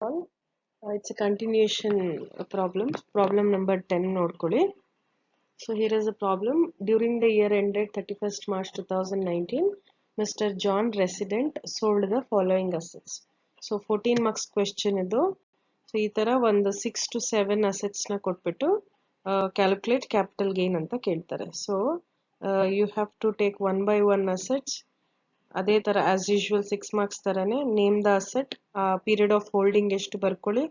all. It's a continuation problem number 10 ನೋಡ್ಕೊಳ್ಳಿ. So here is a problem. During the year ended 31st March 2019, Mr. John resident sold the following assets. So 14 marks question ಇದು. So ಈ ತರ ಒಂದು 6 to 7 assets ನ ಕೊಟ್ಬಿಟ್ಟು calculate capital gain ಅಂತ ಕೇಳ್ತಾರೆ. So you have to take one by one assets. ಅದೇ ತರ ಆಸ್ ಯೂಶುವಲ್ 6 ಮಾರ್ಕ್ಸ್ ತರನೇ name the asset, period of holding ಎಷ್ಟು ಬರ್ಕೊಳ್ಳಿ,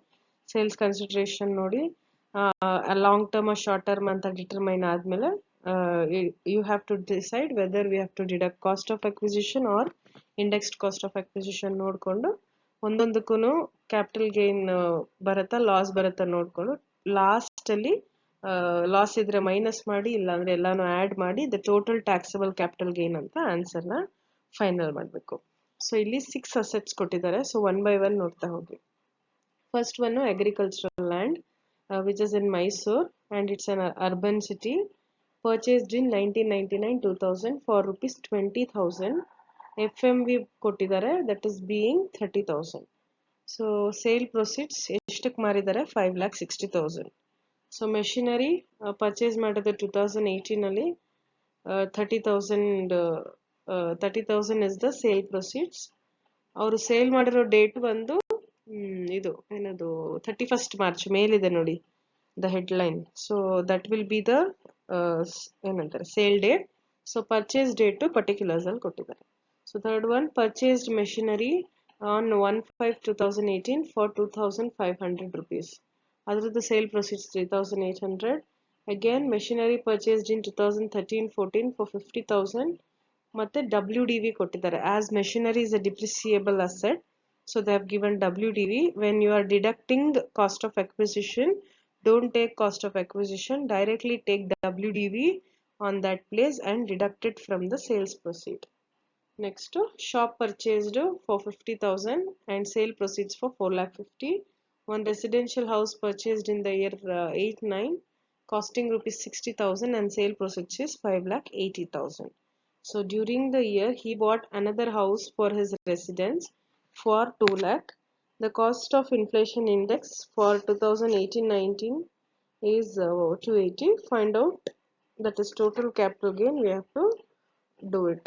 ಸೇಲ್ಸ್ ಕನ್ಸಿಡರೇಷನ್ ನೋಡಿ, ಲಾಂಗ್ ಟರ್ಮ್ ಶಾರ್ಟ್ ಟರ್ಮ್ ಅಂತ ಡಿಟರ್ಮೈನ್ ಆದ್ಮೇಲೆ you have to decide whether we have to deduct cost of acquisition or indexed cost of acquisition ನೋಡ್ಕೊಂಡು ಒಂದೊಂದಕ್ಕೂ capital gain ಬರುತ್ತಾ loss ಬರುತ್ತಾ ನೋಡ್ಕೊಂಡು ಲಾಸ್ಟ್ ಅಲ್ಲಿ ಲಾಸ್ ಇದ್ರೆ ಮೈನಸ್ ಮಾಡಿ, ಇಲ್ಲ ಅಂದ್ರೆ ಎಲ್ಲಾನು ಆಡ್ ಮಾಡಿ the total taxable capital gain ಅಂತ ಆನ್ಸರ್ ನ ಫೈನಲ್ ಮಾಡಬೇಕು. ಸೊ ಇಲ್ಲಿ 6 ಅಸೆಟ್ಸ್ ಕೊಟ್ಟಿದ್ದಾರೆ. ಸೊ ಒನ್ ಬೈ ಒನ್ ನೋಡ್ತಾ ಹೋಗಿ. First one agricultural land which is in Mysore and it's an urban city, purchased in 1999-2000 for rupees 20,000. FMV ಕೊಟ್ಟಿದ್ದಾರೆ, that is being 30,000. So sale proceeds ಎಷ್ಟಕ್ಕೆ ಮಾರಿದ್ದಾರೆ? 5,60,000. So machinery purchase ಮಾಡಿದ 2018 ಅಲ್ಲಿ 30,000 is the sale proceeds. ಅವರು sale ಮಾಡಿರೋ date ಬಂದು ಇದು ಏನದು 31st March ಮೇಲಿದೆ ನೋಡಿ the headline. So that will be the ಏನಂತಾರೆ sale date. So purchase date particulars ಅಲ್ಲಿ ಕೊಟ್ಟಿದ್ದಾರೆ. So third one purchased machinery on 1/5/2018 for 2,500 rupees. ಅದರದ್ದು sale proceeds 3,800. Again machinery purchased in 2013-14 for 50,000. ಮತ್ತೆ WDV ಕೊಟ್ಟಿದ್ದಾರೆ. As machinery is a depreciable asset, so they have given WDV. When you are deducting cost of acquisition, don't take cost of acquisition, directly take WDV on that place and deduct it from the sales proceed. Next shop purchased for 50,000 and sale proceeds for 4,50,000. One residential house purchased in the year 8-9 costing rupees 60,000 and sale proceeds is 5,80,000. So during the year he bought another house for his residence for 2 lakh. The cost of inflation index for 2018-19 is 280. Find out, that is total capital gain. We have to do it.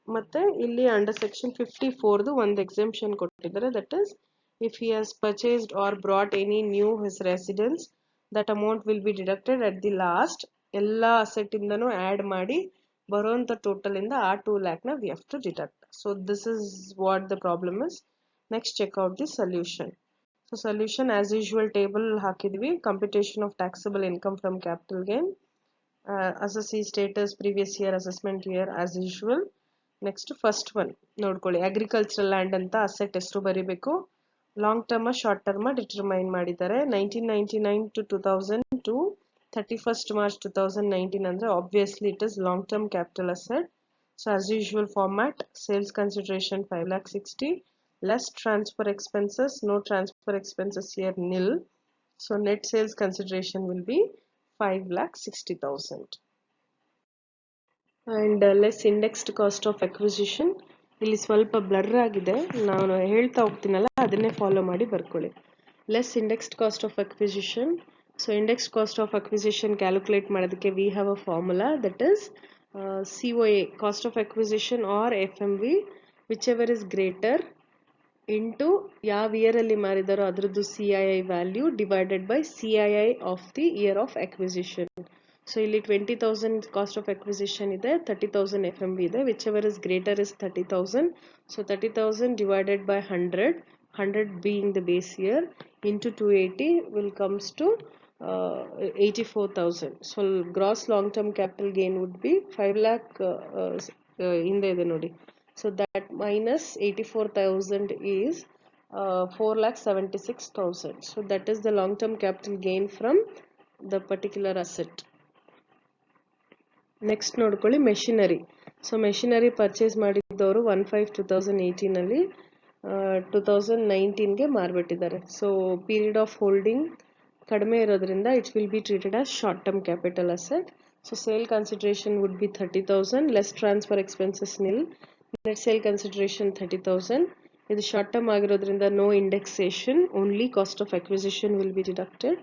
ಮತ್ತೆ ಇಲ್ಲಿ under section 54 ಒಂದು exemption ಕೊಟ್ಟಿದ್ದಾರೆ. That is if he has purchased or brought any new his residence, that amount will be deducted at the last. ಎಲ್ಲ asset ಇಂದನೂ add ಮಾಡಿ ಬರುವಂತ total ಇಂದ ಆ 2 lakh ನ we have to deduct. So this is what the problem is. Next check out the solution. So solution as usual table ಹಾಕಿದ್ವಿ. Computation of taxable income from capital gain, assessee status, previous year, assessment year as usual. Next first one ನೋಡ್ಕೊಳ್ಳಿ. Agricultural land ಅಂತ asset ಎಷ್ಟು ಬರಿಬೇಕು, long term short term determine ಮಾಡಿದ್ದಾರೆ. 1999-2002 31st March 2019 ಅಂದ್ರೆ obviously it is long term capital asset. So as usual format, sales consideration 5,60,000 less transfer expenses, no transfer expenses here, nil. So net sales consideration will be 5,60,000 and less indexed cost of acquisition. ಇಲ್ಲಿ ಸ್ವಲ್ಪ blur ಆಗಿದೆ, ನಾನು ಹೇಳ್ತಾ ಹೋಗ್ತೀನಲ್ಲ ಅದನ್ನೇ follow ಮಾಡಿ ಬರ್ಕೊಳ್ಳಿ. Less indexed cost of acquisition. So indexed cost of acquisition calculate ಮಾಡೋದಕ್ಕೆ we have a formula, that is COA, cost of acquisition or FMV, whichever is greater into ಯಾವ ಇಯರ್ ಅಲ್ಲಿ ಮಾರಿದಾರೋ ಅದರದ್ದು CII value divided by CII of the year of acquisition. So ಇಲ್ಲಿ 20,000 cost of acquisition ಇದೆ, 30,000 FMV ಇದೆ, whichever is greater is 30,000. So 30,000 divided by 100 being the base year into 280 will comes to 84,000. So gross long term capital gain would be 5 lakh ಹಿಂದೆ ಇದೆ ನೋಡಿ. So that minus 84,000 is 4,76,000. So that is the long term capital gain from the particular asset. Next ನೋಡ್ಕೊಳ್ಳಿ machinery. So machinery purchase ಮಾಡಿದ್ದವರು 1/5/2018 ಅಲ್ಲಿ 2019ಗೆ ಮಾರ್ಬಿಟ್ಟಿದ್ದಾರೆ. So period of holding ಕಡಿಮೆ ಇರೋದ್ರಿಂದ it will be treated as short term capital asset. So sale consideration would be 30,000 less transfer expenses nil. Net sale consideration 30,000. ಇದು short term ಆಗಿರೋದ್ರಿಂದ no indexation, only cost of acquisition will be deducted.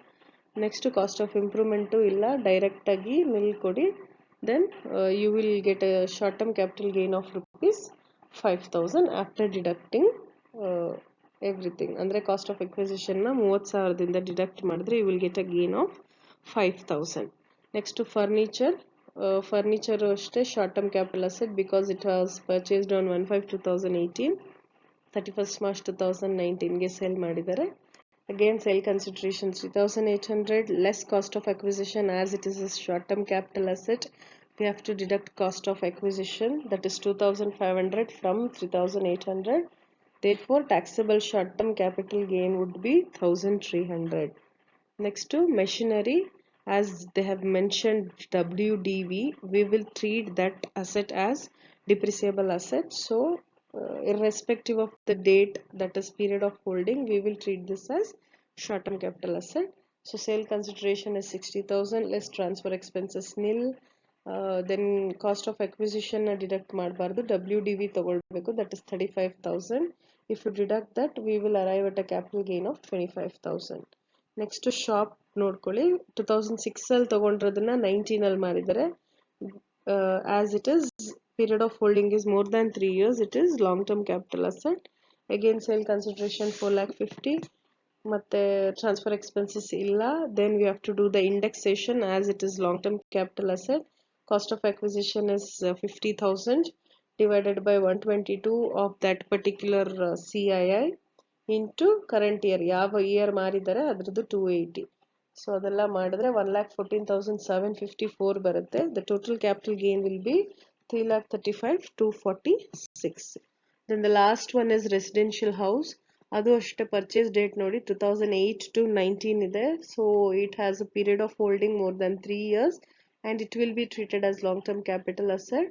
Next cost of improvement ಇಲ್ಲ, direct ಆಗಿ nil ಕೊಡಿ. Then you will get a short term capital gain of ₹5,000 after deducting everything. ಅಂದರೆ cost of ಎಕ್ವಿಸಿಷನ್ನ 30,000ದಿಂದ deduct ಮಾಡಿದ್ರೆ you will get a gain of 5,000. Next furniture ಅಷ್ಟೇ short term capital asset because it was purchased on 1/5/2018, 31st March 2019ಗೆ sale ಮಾಡಿದ್ದಾರೆ. Again sale consideration 3,800 less cost of acquisition as it is a short term capital asset. We have to deduct cost of acquisition, that is 2,500 from 3,800. Therefore taxable short term capital gain would be 1,300. Next to machinery, as they have mentioned WDV, we will treat that asset as depreciable asset. So irrespective of the date, that is period of holding, we will treat this as short term capital asset. So sale consideration is 60,000 less transfer expenses nil. Then cost of acquisition deduct ಮಾಡಬಾರ್ದು, WDV ತಗೊಳ್ಬೇಕು, that is 35,000. If you deduct that, we will arrive at a capital gain of 25,000. Next shop ನೋಡ್ಕೊಳ್ಳಿ, 2006 ಅಲ್ಲಿ ತಗೊಂಡಿರೋದನ್ನ 19 ಅಲ್ಲಿ ಮಾರಿದ್ದಾರೆ. As it is period of holding is more than 3 years, it is long term capital asset. Again sale consideration 4,50,000 ಮತ್ತೆ transfer expenses ಇಲ್ಲ. Then we have to do the indexation as it is long term capital asset. Cost of acquisition is 50,000 divided by 122 of that particular CII into current year, ಯಾವ year ಮಾರಿದ್ದಾರೆ ಅದರದ್ದು 280. So ಅದೆಲ್ಲ ಮಾಡಿದ್ರೆ 1,14,754 ಬರುತ್ತೆ. The total capital gain will be 3,35,246. Then the last one is residential house. ಅದು ಅಷ್ಟೇ purchase date ನೋಡಿ 2008 to 19 ಇದೆ. So it has a period of holding more than 3 years and it will be treated as long term capital asset.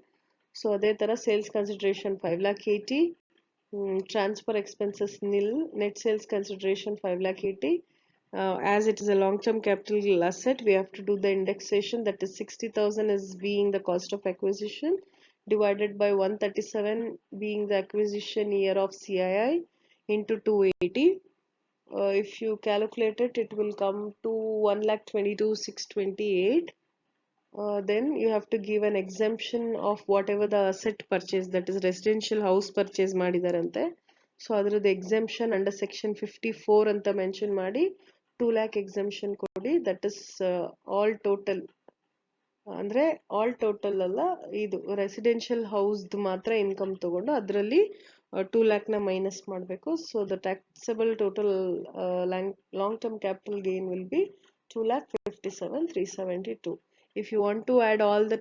So ಅದೇ ತರ sales consideration 5,80,000, transfer expenses nil, net sales consideration 5,80,000. As it is a long term capital asset, we have to do the indexation, that is 60,000 is being the cost of acquisition divided by 137 being the acquisition year of CII into 280. If you calculate it, it will come to 1,22,628. Then you have to give an exemption of whatever the asset purchase, that is residential house purchase ಮಾಡಿದಾರಂತೆ. So ಅದರದ್ದು exemption under section 54 ಅಂತ mention ಮಾಡಿ 2 lakh ಎಕ್ಸೆಂಪ್ಷನ್ ಕೊಡಿ. That is all total, ಅಂದ್ರೆ all total ಅಲ್ಲ, ಇದು residential ಹೌಸ್ದು ಮಾತ್ರ ಇನ್ಕಮ್ ತಗೊಂಡು ಅದರಲ್ಲಿ 2 lakh ನ ಮೈನಸ್ ಮಾಡಬೇಕು. So the taxable total long term capital gain will B 2,57,372. If you want to add all the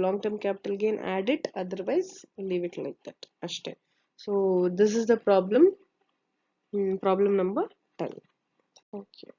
long term capital gain, add it, otherwise leave it like that ashte. So this is the problem number 10. Okay.